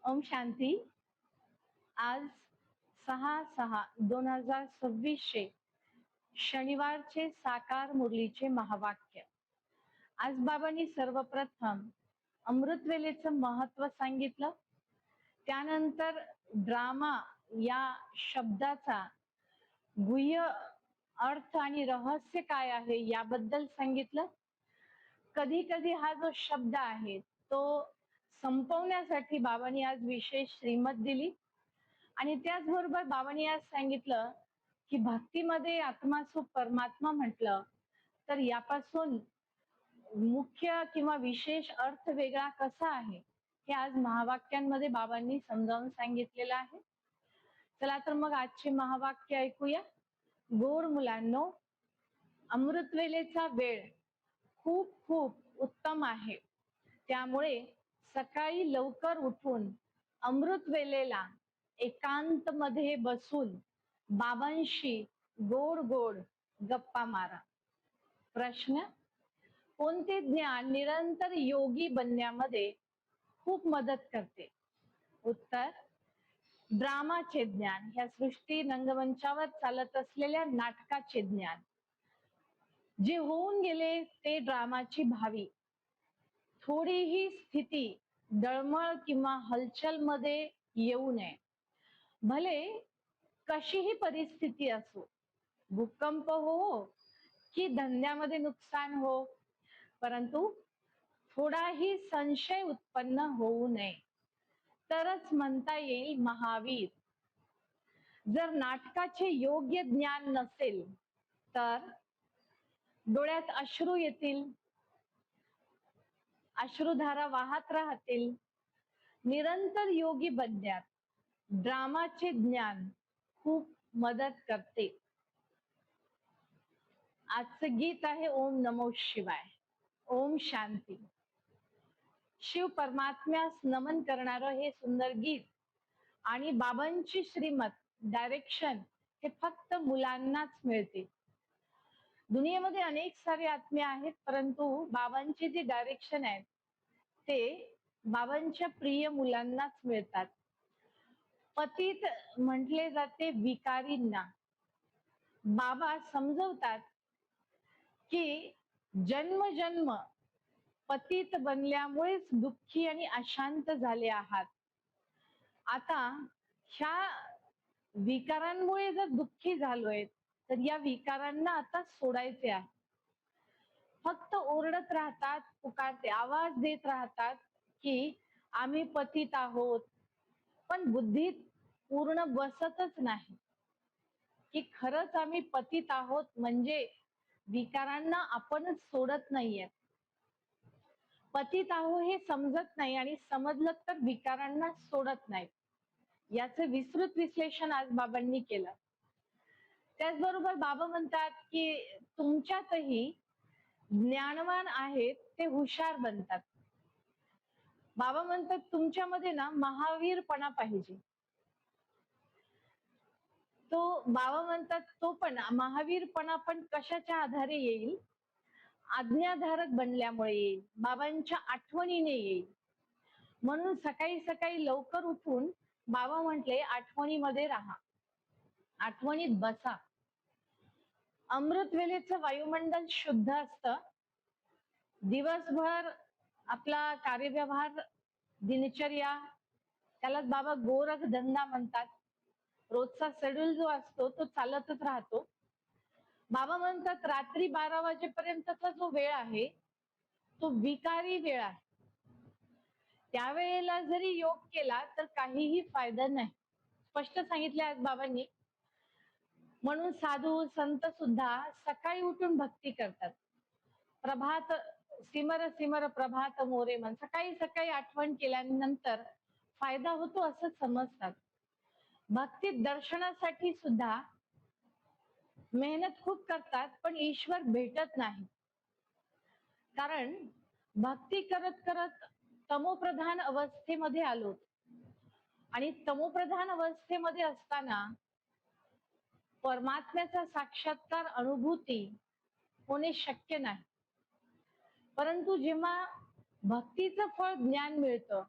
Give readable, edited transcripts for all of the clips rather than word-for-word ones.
ओम शांती. आज 6/6/2026 शनिवारचे साकार मुरलीचे महावाक्य. आज बाबांनी सर्वप्रथम अमृतवेलेचं महत्व सांगितलं. त्यानंतर ड्रामा या शब्दाचा गुह्य अर्थ आणि रहस्य काय आहे याबद्दल सांगितलं. कधी कधी हा जो शब्द आहे तो संपवण्यासाठी बाबांनी आज विशेष श्रीमत दिली. आणि त्याचबरोबर बाबांनी आज सांगितलं की भक्तीमध्ये आत्मासुख परमात्मा म्हटलं तर यापासून मुख्य किंवा विशेष अर्थ वेगळा कसा आहे हे आज महावाक्यांमध्ये बाबांनी समजावून सांगितलेलं आहे. चला तर मग आजचे महावाक्य ऐकूया. गोड मुलांनो, अमृतवेलेचा वेळ खूप खूप उत्तम आहे. त्यामुळे सकाळी लवकर उठून अमृतवेलेला एकांत मध्ये बसून बाबांशी गोड गोड गप्पा मारा. प्रश्न: कोणते ज्ञान निरंतर योगी बनण्यामध्ये खूप मदत करते? उत्तर: ड्रामाचे ज्ञान. ह्या सृष्टी रंगमंचावर चालत असलेल्या नाटकाचे ज्ञान. जे होऊन गेले ते ड्रामाची भावी. थोडीही स्थिती दळमळ किंवा हलचल मध्ये येऊ नये. भले कशीही परिस्थिती असो, भूकंप हो की धंद्यामध्ये नुकसान हो, परंतु थोडाही संशय उत्पन्न होऊ नये, तरच म्हणता येईल महावीर. जर नाटकाचे योग्य ज्ञान नसेल तर डोळ्यात अश्रू येतील, अश्रुधारा वाहत राहतील. निरंतर योगी बनण्यात ड्रामाचे ज्ञान खूप मदत करते. आजचं गीत आहे ओम नमो शिवाय. ओम शांती. शिव परमात्म्यास नमन करणारं हे सुंदर गीत आणि बाबांची श्रीमत डायरेक्शन हे फक्त मुलांनाच मिळते. दुनियेमध्ये अनेक सारे आत्मे आहेत, परंतु बाबांची जी डायरेक्शन आहे ते बाबांच्या प्रिय मुलांनाच मिळतात. पतित म्हटले जाते विकारींना. बाबा समजवतात की जन्म जन्म पतित बनल्यामुळेच दुःखी आणि अशांत झाले आहात. आता ह्या विकारांमुळे जर दुःखी झालोय तर या विकारांना आता सोडायचे आहे. फक्त ओरडत राहतात, पुकारते, आवाज देत राहतात की आम्ही पतित आहोत, पण बुद्धीत पूर्ण बसतच नाही की खरंच आम्ही पतित आहोत. म्हणजे विकारांना आपणच सोडत नाहीये. पतित आहो हे समजत नाही आणि समजलं तर विकारांना सोडत नाही. याचं विस्तृत विश्लेषण आज बाबांनी केलं. त्याचबरोबर बाबा म्हणतात की तुमच्यातही ज्ञानवान आहेत ते हुशार बनतात. बाबा म्हणतात तुमच्यामध्ये ना महावीरपणा पाहिजे. तो बाबा म्हणतात तो पण महावीरपणा पण कशाच्या आधारे येईल? आज्ञाधारक बनल्यामुळे येईल, बाबांच्या आठवणीने येईल. म्हणून सकाळी सकाळी लवकर उठून बाबा म्हटले आठवणीमध्ये राहा, आठवणीत बसा. अमृतवेलेचं वायुमंडल शुद्ध असतं. दिवसभर आपला कार्यव्यवहार, दिनचर्या, त्यालाच बाबा गोरख धंदा म्हणतात. रोजचा शेड्यूल जो असतो तो चालतच राहतो. बाबा म्हणतात रात्री 12 वाजेपर्यंतचा जो वेळ आहे तो विकारी वेळ आहे. त्यावेळेला जरी योग केला तर काहीही फायदा नाही, स्पष्ट सांगितले आज बाबांनी. म्हणून साधू संत सुद्धा सकाळी उठून भक्ती करतात. प्रभात सिमर सिमर प्रभात मोरे मन, सकाळी सकाळी आठवण केल्यानंतर फायदा होतो असं समजतात. भक्ती दर्शनासाठी सुद्धा मेहनत खूप करतात, पण ईश्वर भेटत नाही. कारण भक्ती करत करत तमोप्रधान अवस्थेमध्ये आलो आणि तमोप्रधान अवस्थेमध्ये असताना परमात्म्याचा साक्षात्कार अनुभूती होणे शक्य नाही. परंतु जेव्हा भक्तीचं फळ ज्ञान मिळतं,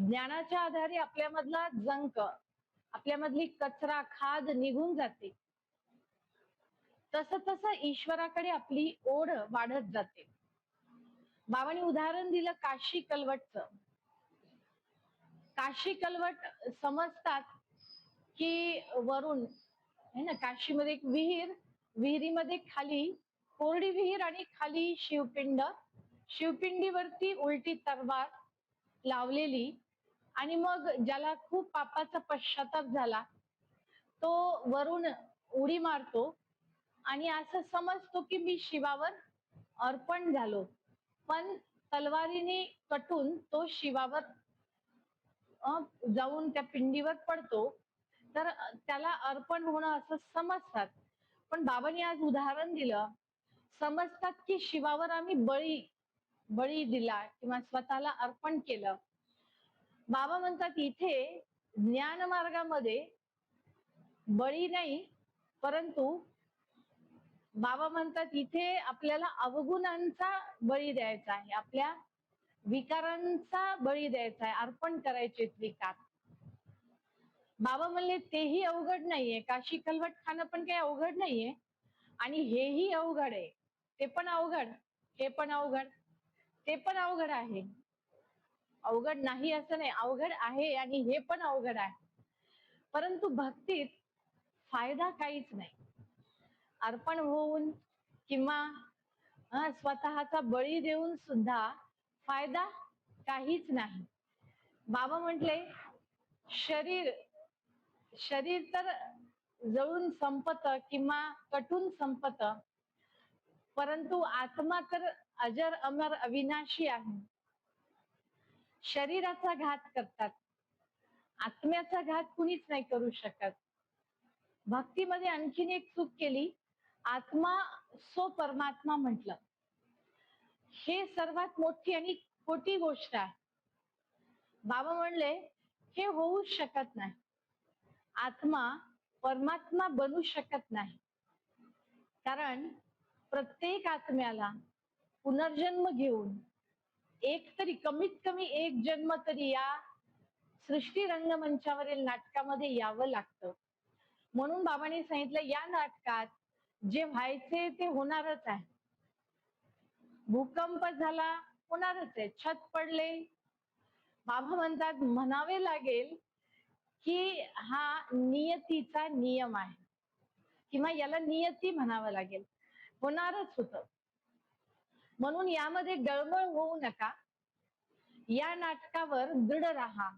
ज्ञानाच्या आधारे आपल्यामधला जंक, आपल्यामधली कचरा खाद निघून जाते. तसं तसं ईश्वराकडे आपली ओढ वाढत जाते. बाबांनी उदाहरण दिलं काशी कलवटचं. काशी कलवट समजतात की वरून है ना, काशीमध्ये एक विहीर, विहिरीमध्ये खाली कोरडी विहीर आणि खाली शिवपिंड, शिवपिंडीवरती उलटी तलवार लावलेली. आणि मग ज्याला खूप पापाचा पश्चाताप झाला तो वरून उडी मारतो आणि असं समजतो की मी शिवावर अर्पण झालो, पण तलवारीने कटून तो शिवावर जाऊन त्या पिंडीवर पडतो. तर त्याला अर्पण होणं असं समजतात. पण बाबांनी आज उदाहरण दिलं, समजतात की शिवावर आम्ही बळी दिला किंवा स्वतःला अर्पण केलं. बाबा म्हणतात इथे ज्ञान मार्गामध्ये बळी नाही, परंतु बाबा म्हणतात इथे आपल्याला अवगुणांचा बळी द्यायचा आहे, आपल्या विकारांचा बळी द्यायचा आहे, अर्पण करायचे विकार. बाबा म्हणले तेही अवघड नाहीये, काशी कलवट खाणं पण काही अवघड नाहीये, आणि हेही अवघड आहे, ते पण अवघड, हे पण अवघड, ते पण अवघड आहे. अवघड नाही असं नाही, अवघड आहे आणि हे पण अवघड आहे. परंतु भक्तीत फायदा काहीच नाही. अर्पण होऊन किंवा स्वतःचा बळी देऊन सुद्धा फायदा काहीच नाही. बाबा म्हटले शरीर शरीर तर जळून संपत किंवा कटून संपत, परंतु आत्मा तर अजर अमर अविनाशी आहे. शरीराचा घात करतात, आत्म्याचा घात कुणीच नाही करू शकत. भक्तीमध्ये आणखीन एक चूक केली, आत्मा सो परमात्मा म्हटलं. हे सर्वात मोठी आणि खोटी गोष्ट आहे. बाबा म्हणले हे होऊ शकत नाही. आत्मा परमात्मा बनू शकत नाही, कारण प्रत्येक आत्म्याला पुनर्जन्म घेऊन एक तरी कमीत कमी एक जन्म तरी या सृष्टी रंगमंचावरील नाटकामध्ये यावं लागतं. म्हणून बाबांनी सांगितलं या नाटकात जे व्हायचे ते होणारच आहे. भूकंप झाला होणारच आहे, छत पडले, बाबा म्हणतात म्हणावे लागेल की हा नियतीचा नियम आहे, किंवा याला नियती म्हणावं लागेल, होणारच होतं. म्हणून यामध्ये डळमळ होऊ नका, या नाटकावर दृढ राहा.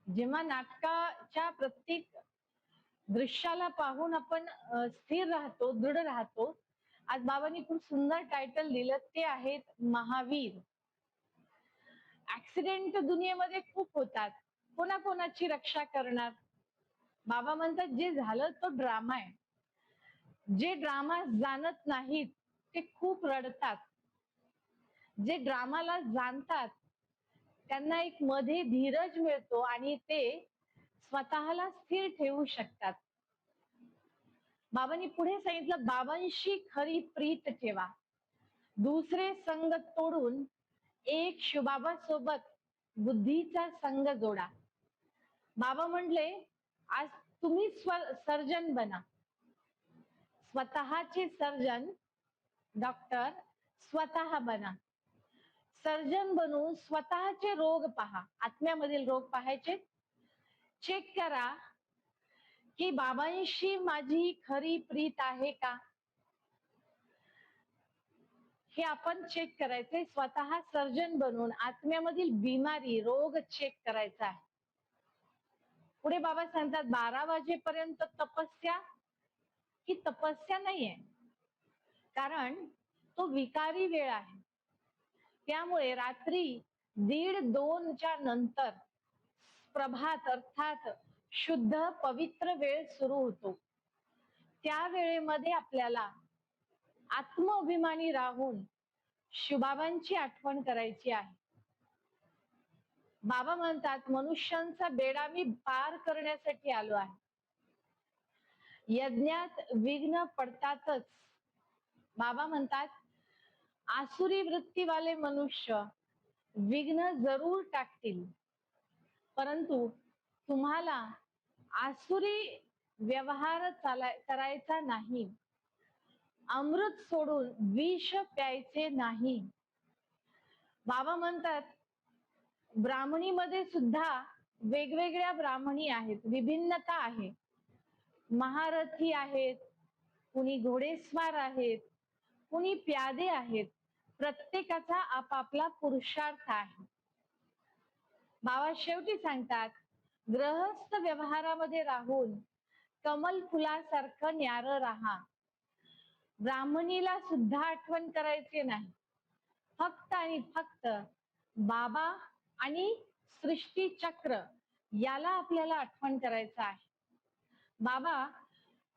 जेव्हा नाटकाच्या प्रत्येक दृश्याला पाहून आपण स्थिर राहतो, दृढ राहतो. आज बाबांनी खूप सुंदर टायटल दिलं, ते आहेत महावीर. ऍक्सिडेंट दुनियेमध्ये खूप होतात, कोणाकोणाची रक्षा करणार. बाबा म्हणतात जे झालं तो ड्रामा आहे. जे ड्रामा जाणत नाहीत ते खूप रडतात, जे ड्रामाला जाणतात त्यांना एक मध्ये धीरज मिळतो आणि ते स्वतःला स्थिर ठेवू शकतात. बाबांनी पुढे सांगितलं बाबांशी खरी प्रीत ठेवा, दुसरे संग तोडून एक शिवबाबा सोबत बुद्धीचा संग जोडा. बाबा म्हटले आज तुम्ही सर्जन बना, स्वतःचे सर्जन डॉक्टर स्वतः बना. सर्जन बनून स्वतःचे रोग पहा, आत्म्यामधील रोग पाहायचे, चेक करा की बाबांशी माझी खरी प्रीत आहे का, हे आपण चेक करायचे. स्वतः सर्जन बनून आत्म्यामधील बिमारी रोग चेक करायचा आहे. पुढे बाबा सांगतात 12 वाजेपर्यंत तपस्या ही तपस्या नाहीये, कारण तो विकारी वेळ आहे. त्यामुळे रात्री 1:30-2च्या नंतर प्रभात अर्थात शुद्ध पवित्र वेळ सुरू होतो. त्या वेळेमध्ये आपल्याला आत्माभिमानी राहून शिवबाबांची आठवण करायची आहे. बाबा म्हणतात मनुष्यांचा बेडा मी पार करण्यासाठी आलो आहे. यज्ञात विघ्न पडतातच. बाबा म्हणतात आसुरी वृत्तीवाले मनुष्य विघ्न जरूर टाकतील, परंतु तुम्हाला आसुरी व्यवहार करायचा नाही. अमृत सोडून विष प्यायचे नाही. बाबा म्हणतात ब्राह्मणीमध्ये सुद्धा वेगवेगळ्या ब्राह्मणी आहेत, विभिन्नता आहे. महारथी आहेत, कुणी घोडेस्वार आहेत, कुणी प्यादे आहेत. प्रत्येकाचा आपापला पुरुषार्थ आहे. बाबा शेवटी सांगतात ग्रहस्थ व्यवहारामध्ये राहून कमल फुलासारखं न्यारं राहा. ब्राह्मणीला सुद्धा आठवण करायची नाही. फक्त आणि फक्त बाबा आणि सृष्टी चक्र याला आपल्याला आठवण करायचं आहे.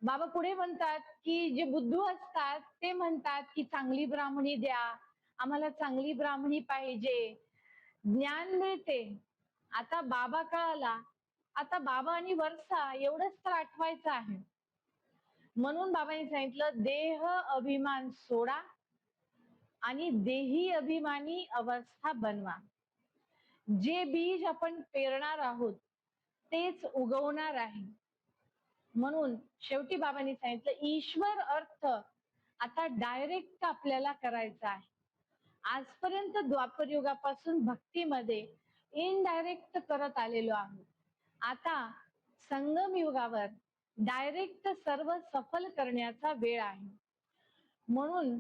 बाबा पुढे म्हणतात की जे बुद्धू असतात ते म्हणतात की चांगली ब्राह्मणी द्या, आम्हाला चांगली ब्राह्मणी पाहिजे, ज्ञान मिळते. आता बाबा कळाला, आता बाबा आणि वर्षा एवढंच तर आठवायचं आहे. म्हणून बाबांनी सांगितलं देह अभिमान सोडा आणि देही अभिमानी अवस्था बनवा. जे बीज आपण पेरणार आहोत तेच उगवणार आहे. म्हणून शेवटी बाबांनी सांगितलं ईश्वर अर्थ आता डायरेक्ट आपल्याला करायचा आहे. आजपर्यंत द्वापर युगापासून भक्तीमध्ये इनडायरेक्ट करत आलेलो आहोत. आता संगम युगावर डायरेक्ट सर्व सफल करण्याचा वेळ आहे. म्हणून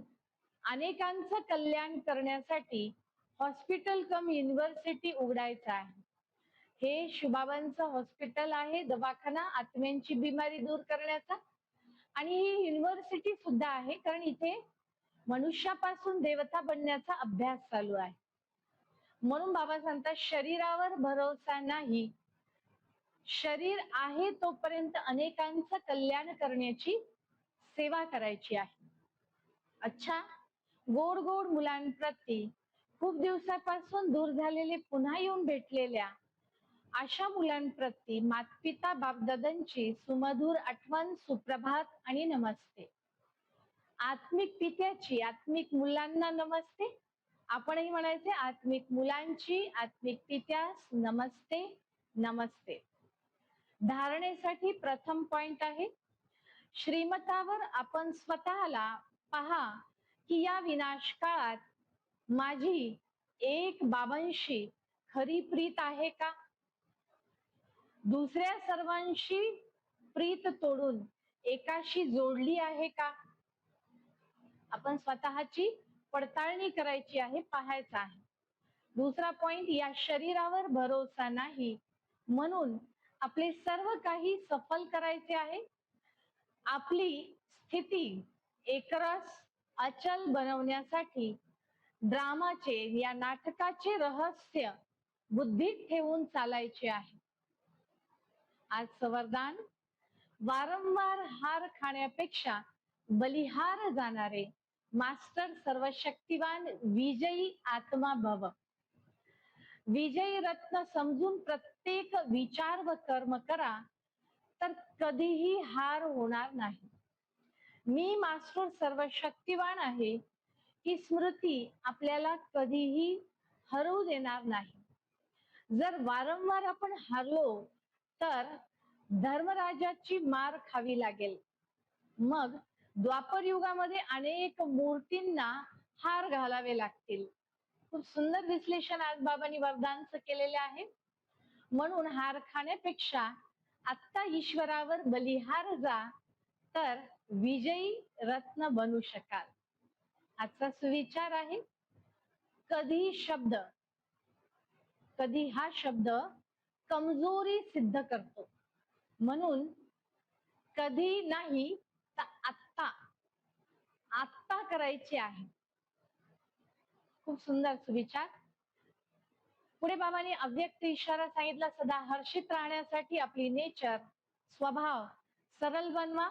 अनेकांचं कल्याण करण्यासाठी हॉस्पिटल कम युनिव्हर्सिटी उघडायचं आहे. हे शुभाबांचं हॉस्पिटल आहे, दवाखाना आत्म्यांची बिमारी दूर करण्याचा, आणि ही युनिव्हर्सिटी सुद्धा आहे, कारण इथे मनुष्यापासून देवता बनण्याचा अभ्यास चालू आहे. म्हणून बाबा सांगतात शरीरावर भरोसा नाही. शरीर आहे तोपर्यंत अनेकांचं कल्याण करण्याची सेवा करायची आहे. अच्छा, गोड गोड मुलांप्रती खूप दिवसापासून दूर झालेले पुन्हा येऊन भेटलेल्या अशा मुलांप्रती मातपिता बापदादांची सुमधुर आठवण, सुप्रभात आणि नमस्ते. आत्मिक पित्याची आत्मिक मुलांना नमस्ते. आपणही म्हणायचे आत्मिक मुलांची आत्मिक पित्यास नमस्ते नमस्ते. धारणेसाठी प्रथम पॉइंट आहे श्रीमतावर आपण स्वतःला पहा की या विनाश काळात माझी एक बाबांशी खरी प्रीत आहे का? दुसऱ्या सर्वांशी प्रीत तोडून एकाशी जोडली आहे का? आपण स्वतःची पडताळणी करायची आहे, पाहायचं आहे. दुसरा पॉइंट या शरीरावर भरोसा नाही, म्हणून आपले सर्व काही सफल करायचे आहे. आपली स्थिती एकरस अचल बनवण्यासाठी ड्रामाचे या नाटकाचे रहस्य बुद्धीत ठेवून चालायचे आहे. आज वरदान वारंवार हार खाण्यापेक्षा बलिहार जाणारे मास्टर सर्वशक्तिवान विजयी आत्मा भव. विजयी रत्न समजून प्रत्येक विचार व कर्म करा तर कधीही हार होणार नाही. मी मास्टर सर्वशक्तिवान आहे ही स्मृती आपल्याला कधीही हरवू देणार नाही. जर वारंवार आपण हरलो तर धर्मराजाची मार खावी लागेल. मग द्वापर युगामध्ये अनेक मूर्तींना हार घालावे लागतील. खूप सुंदर विश्लेषण आज बाबांनी वरदानच केलेले आहे. म्हणून हार खाण्यापेक्षा आत्ता ईश्वरावर बलिहार जा तर विजयी रत्न बनू शकाल. आजचा सुविचार आहे कधी हा शब्द कमजोरी सिद्ध करतो. म्हणून कधी नाही तर आत्ता करायची आहे. खूप सुंदर सुविचार. पुढे बाबांनी अव्यक्त इशारा सांगितला सदा हर्षित राहण्यासाठी आपली नेचर स्वभाव सरळ बनवा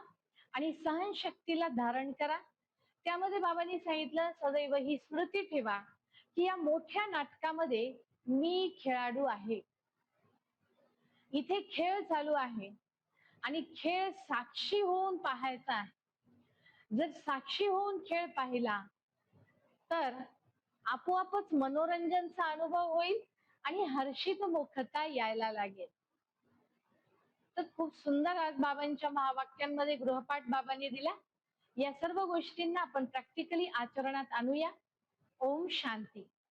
आणि सहनशक्तीला धारण करा. त्यामध्ये बाबांनी सांगितलं सदैव ही स्मृती ठेवा की या मोठ्या नाटकामध्ये मी खेळाडू आहे. इथे खेळ चालू आहे आणि खेळ साक्षी होऊन पाहायचा आहे. जर साक्षी होऊन खेळ पाहिला तर आपोआपच मनोरंजनचा अनुभव होईल आणि हर्षित मुखता यायला लागेल. तर खूप सुंदर आज बाबांच्या महावाक्यांमध्ये गृहपाठ बाबांनी दिला. या सर्व गोष्टींना आपण प्रॅक्टिकली आचरणात आणूया. ओम शांती.